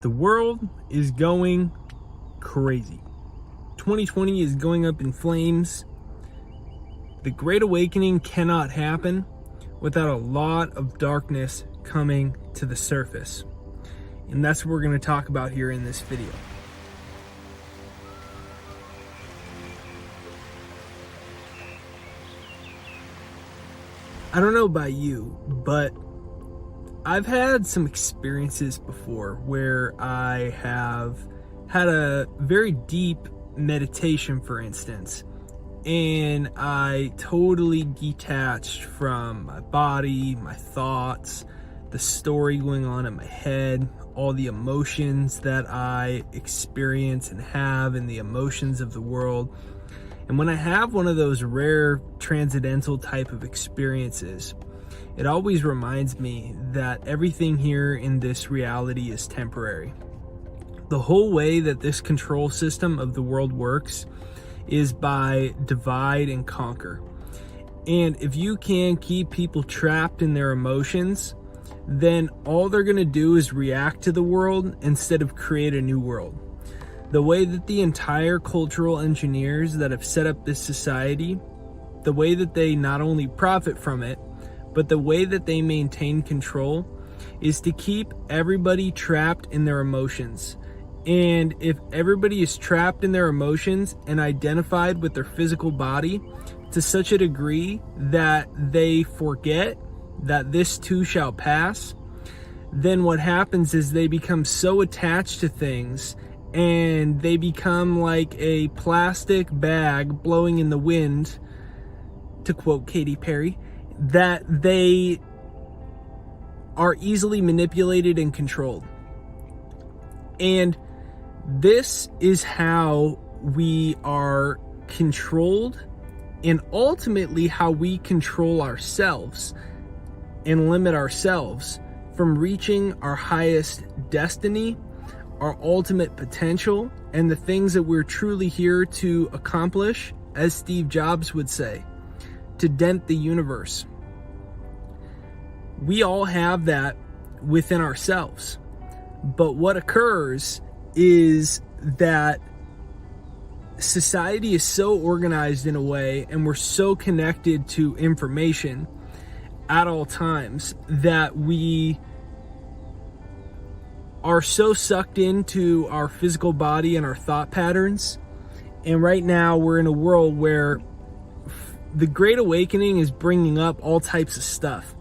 The world is going crazy. 2020 is going up in flames. The Great Awakening cannot happen without a lot of darkness coming to the surface. And that's what we're going to talk about here in this video. I don't know about you, but I've had some experiences before where I have had a very deep meditation, for instance, and I totally detached from my body, my thoughts, the story going on in my head, all the emotions that I experience and have, and the emotions of the world. And when I have one of those rare transcendental type of experiences, it always reminds me that everything here in this reality is temporary. The whole way that this control system of the world works is by divide and conquer. And if you can keep people trapped in their emotions, then all they're going to do is react to the world instead of create a new world. The way that the entire cultural engineers that have set up this society, the way that they not only profit from it, but the way that they maintain control is to keep everybody trapped in their emotions. And if everybody is trapped in their emotions and identified with their physical body to such a degree that they forget that this too shall pass, then what happens is they become so attached to things and they become like a plastic bag blowing in the wind, to quote Katy Perry, that they are easily manipulated and controlled. And this is how we are controlled, and ultimately how we control ourselves and limit ourselves from reaching our highest destiny, our ultimate potential, and the things that we're truly here to accomplish, as Steve Jobs would say, to dent the universe. We all have that within ourselves. But what occurs is that society is so organized in a way, and we're so connected to information at all times, that we are so sucked into our physical body and our thought patterns. And right now we're in a world where the Great Awakening is bringing up all types of stuff,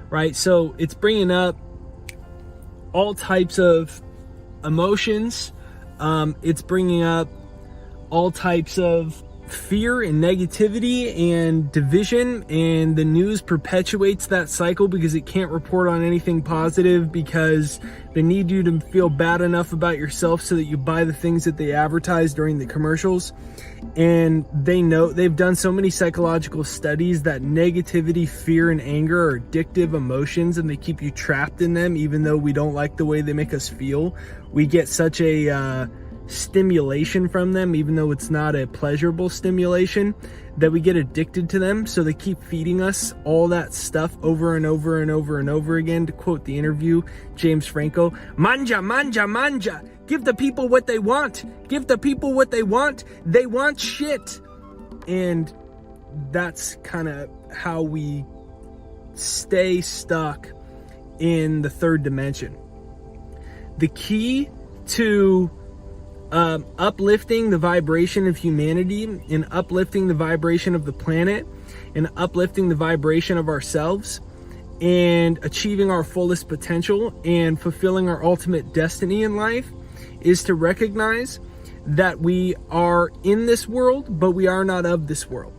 right? So it's bringing up all types of emotions. It's bringing up all types of fear and negativity and division, and the news perpetuates that cycle because it can't report on anything positive, because they need you to feel bad enough about yourself so that you buy the things that they advertise during the commercials. And they know, they've done so many psychological studies that negativity, fear, and anger are addictive emotions, and they keep you trapped in them. Even though we don't like the way they make us feel, we get such a stimulation from them, even though it's not a pleasurable stimulation, that we get addicted to them. So they keep feeding us all that stuff over and over and over and over again. To quote the interview, James Franco, manja, manja, manja. Give the people what they want. Give the people what they want. They want shit. And that's kind of how we stay stuck in the third dimension. The key to uplifting the vibration of humanity, and uplifting the vibration of the planet, and uplifting the vibration of ourselves, and achieving our fullest potential and fulfilling our ultimate destiny in life, is to recognize that we are in this world, but we are not of this world.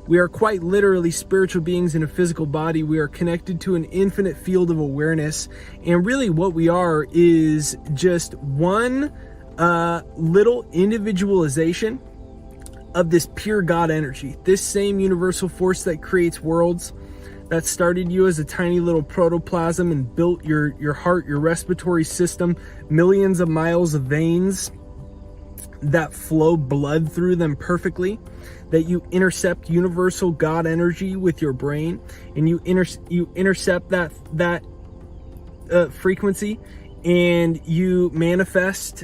We are quite literally spiritual beings in a physical body. We are connected to an infinite field of awareness, and really what we are is just one little individualization of this pure God energy, this same universal force that creates worlds, that started you as a tiny little protoplasm and built your heart, your respiratory system, millions of miles of veins that flow blood through them perfectly, that you intercept universal God energy with your brain, and you intercept that frequency and you manifest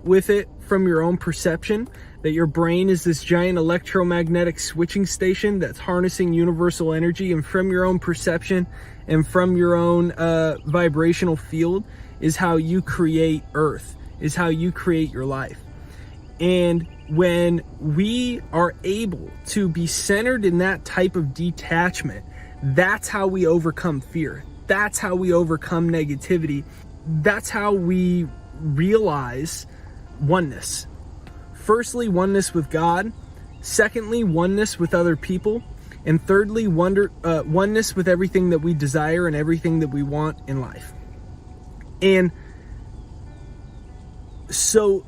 with it from your own perception, that your brain is this giant electromagnetic switching station that's harnessing universal energy, and from your own perception and from your own vibrational field is how you create Earth, is how you create your life. And when we are able to be centered in that type of detachment, that's how we overcome fear. That's how we overcome negativity. That's how we realize oneness. Firstly, oneness with God. Secondly, oneness with other people. And thirdly, oneness with everything that we desire and everything that we want in life. And so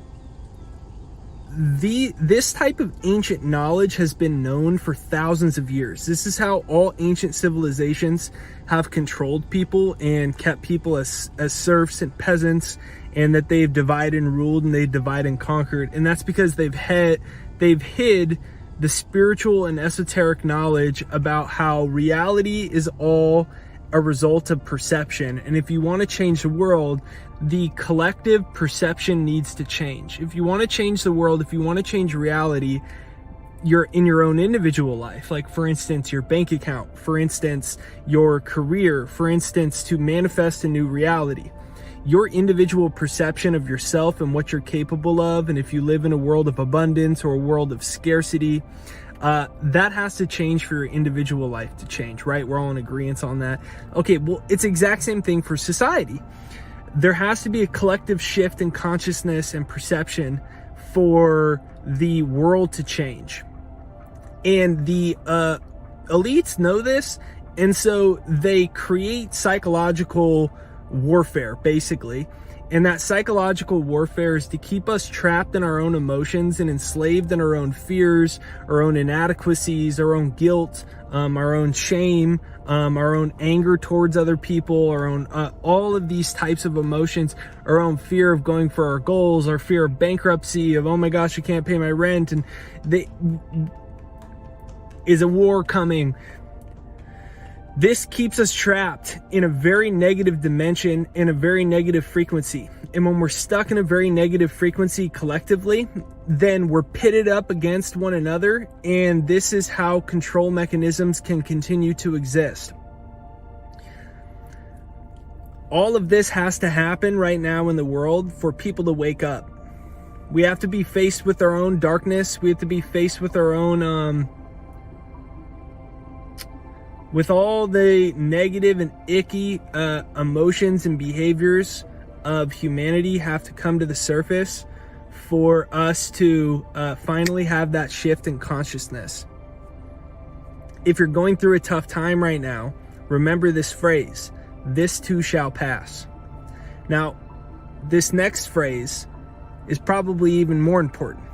this type of ancient knowledge has been known for thousands of years. This is how all ancient civilizations have controlled people and kept people as serfs and peasants, and that they've divided and ruled and they divide and conquered. And that's because they've hid the spiritual and esoteric knowledge about how reality is all a result of perception. And if you want to change the world, the collective perception needs to change. If you want to change the world, if you want to change reality, you're in your own individual life, like for instance, your bank account, for instance, your career, for instance, to manifest a new reality. Your individual perception of yourself and what you're capable of, and if you live in a world of abundance or a world of scarcity, that has to change for your individual life to change, right? We're all in agreement on that. Okay, well, it's the exact same thing for society. There has to be a collective shift in consciousness and perception for the world to change. And the elites know this, and so they create psychological warfare, basically. And that psychological warfare is to keep us trapped in our own emotions and enslaved in our own fears, our own inadequacies, our own guilt, our own shame, our own anger towards other people, our own all of these types of emotions, our own fear of going for our goals, our fear of bankruptcy, of, oh my gosh, I can't pay my rent, and is a war coming? This keeps us trapped in a very negative dimension, in a very negative frequency. And when we're stuck in a very negative frequency collectively, then we're pitted up against one another. And this is how control mechanisms can continue to exist. All of this has to happen right now in the world for people to wake up. We have to be faced with our own darkness. We have to be faced with our own, with all the negative and icky emotions and behaviors of humanity have to come to the surface for us to finally have that shift in consciousness. If you're going through a tough time right now, remember this phrase: this too shall pass. Now, this next phrase is probably even more important.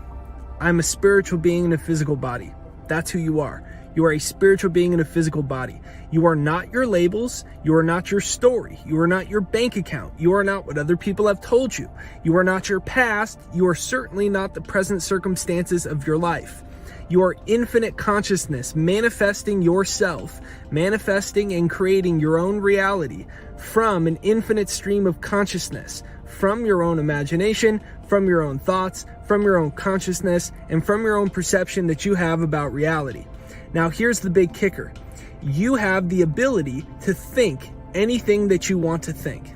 I'm a spiritual being in a physical body. That's who you are. You are a spiritual being in a physical body. You are not your labels. You are not your story. You are not your bank account. You are not what other people have told you. You are not your past. You are certainly not the present circumstances of your life. You are infinite consciousness, manifesting yourself, manifesting and creating your own reality from an infinite stream of consciousness, from your own imagination, from your own thoughts, from your own consciousness, and from your own perception that you have about reality. Now, here's the big kicker. You have the ability to think anything that you want to think.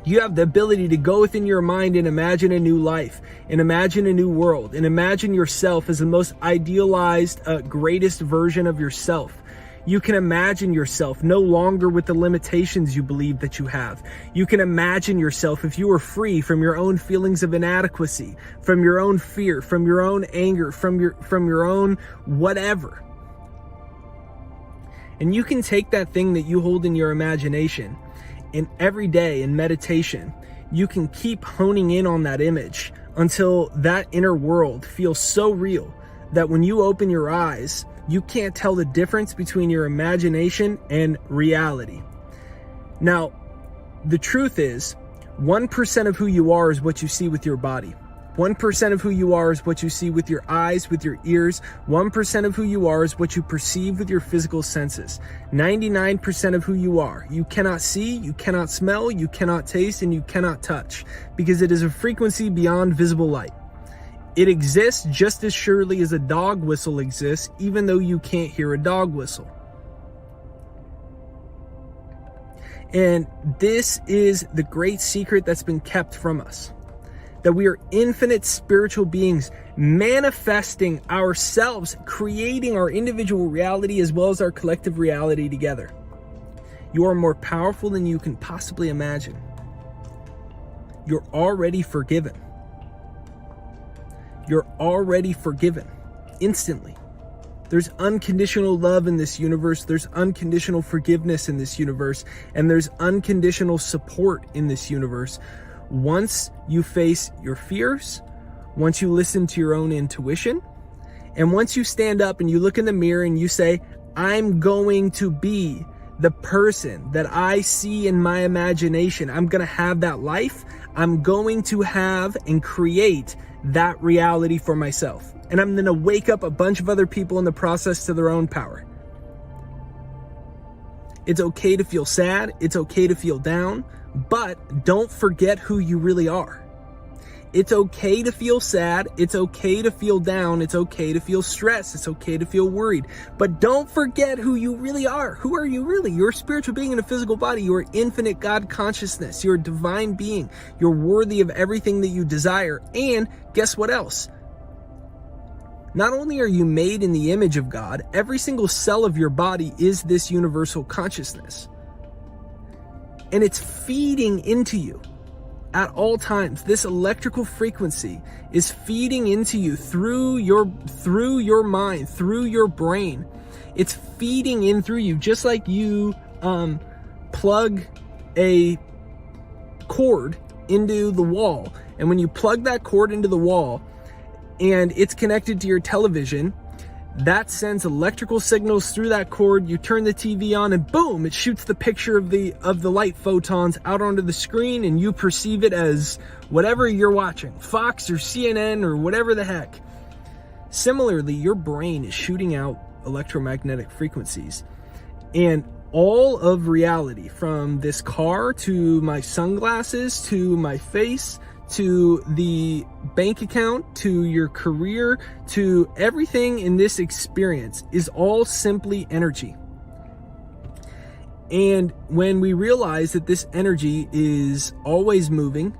You have the ability to go within your mind and imagine a new life, and imagine a new world, and imagine yourself as the most idealized, greatest version of yourself. You can imagine yourself no longer with the limitations you believe that you have. You can imagine yourself if you were free from your own feelings of inadequacy, from your own fear, from your own anger, from your own whatever. And you can take that thing that you hold in your imagination, and every day in meditation, you can keep honing in on that image until that inner world feels so real that when you open your eyes, you can't tell the difference between your imagination and reality. Now, the truth is, 1% of who you are is what you see with your body. 1% of who you are is what you see with your eyes, with your ears. 1% of who you are is what you perceive with your physical senses. 99% of who you are, you cannot see, you cannot smell, you cannot taste, and you cannot touch, because it is a frequency beyond visible light. It exists just as surely as a dog whistle exists, even though you can't hear a dog whistle. And this is the great secret that's been kept from us, that we are infinite spiritual beings manifesting ourselves, creating our individual reality as well as our collective reality together. You are more powerful than you can possibly imagine. You're already forgiven. You're already forgiven instantly. There's unconditional love in this universe. There's unconditional forgiveness in this universe. And there's unconditional support in this universe. Once you face your fears, once you listen to your own intuition, and once you stand up and you look in the mirror and you say, I'm going to be the person that I see in my imagination. I'm going to have that life. I'm going to have and create that reality for myself. And I'm going to wake up a bunch of other people in the process to their own power. It's okay to feel sad. It's okay to feel down, but don't forget who you really are. It's okay to feel sad. It's okay to feel down. It's okay to feel stressed. It's okay to feel worried, but don't forget who you really are. Who are you really? You're a spiritual being in a physical body. You're infinite God consciousness. You're a divine being. You're worthy of everything that you desire. And guess what else? Not only are you made in the image of God, every single cell of your body is this universal consciousness. And it's feeding into you at all times. This electrical frequency is feeding into you through your mind, through your brain. It's feeding in through you, just like you plug a cord into the wall. And when you plug that cord into the wall, and it's connected to your television, that sends electrical signals through that cord. You turn the TV on and boom, it shoots the picture of the light photons out onto the screen, and you perceive it as whatever you're watching, Fox or CNN or whatever the heck. Similarly, your brain is shooting out electromagnetic frequencies, and all of reality, from this car to my sunglasses to my face to the bank account, to your career, to everything in this experience, is all simply energy. And when we realize that this energy is always moving,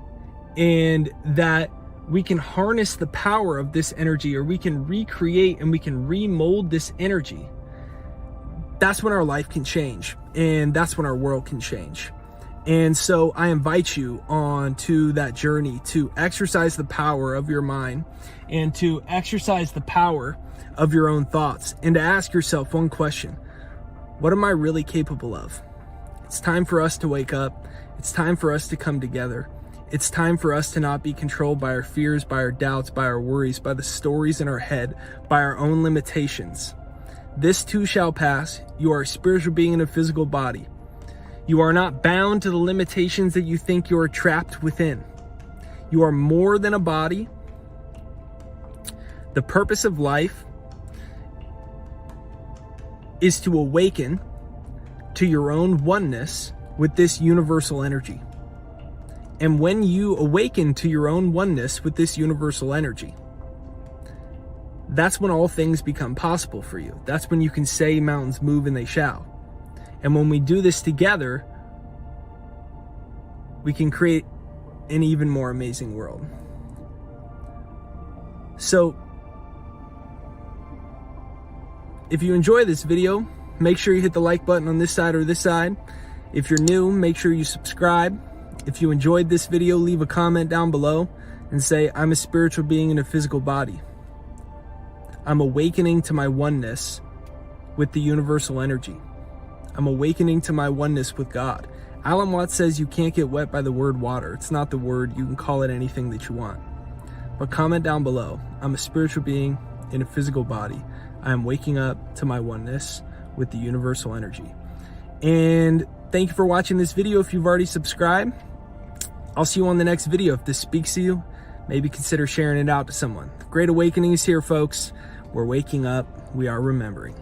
and that we can harness the power of this energy, or we can recreate and we can remold this energy, that's when our life can change, and that's when our world can change. And so I invite you on to that journey to exercise the power of your mind, and to exercise the power of your own thoughts, and to ask yourself one question: what am I really capable of? It's time for us to wake up. It's time for us to come together. It's time for us to not be controlled by our fears, by our doubts, by our worries, by the stories in our head, by our own limitations. This too shall pass. You are a spiritual being in a physical body. You are not bound to the limitations that you think you are trapped within. You are more than a body. The purpose of life is to awaken to your own oneness with this universal energy. And when you awaken to your own oneness with this universal energy, that's when all things become possible for you. That's when you can say mountains move and they shall. And when we do this together, we can create an even more amazing world. So, if you enjoy this video, make sure you hit the like button on this side or this side. If you're new, make sure you subscribe. If you enjoyed this video, leave a comment down below and say, I'm a spiritual being in a physical body. I'm awakening to my oneness with the universal energy. I'm awakening to my oneness with God. Alan Watts says you can't get wet by the word water. It's not the word. You can call it anything that you want. But comment down below. I'm a spiritual being in a physical body. I am waking up to my oneness with the universal energy. And thank you for watching this video. If you've already subscribed, I'll see you on the next video. If this speaks to you, maybe consider sharing it out to someone. The Great Awakening is here, folks. We're waking up. We are remembering.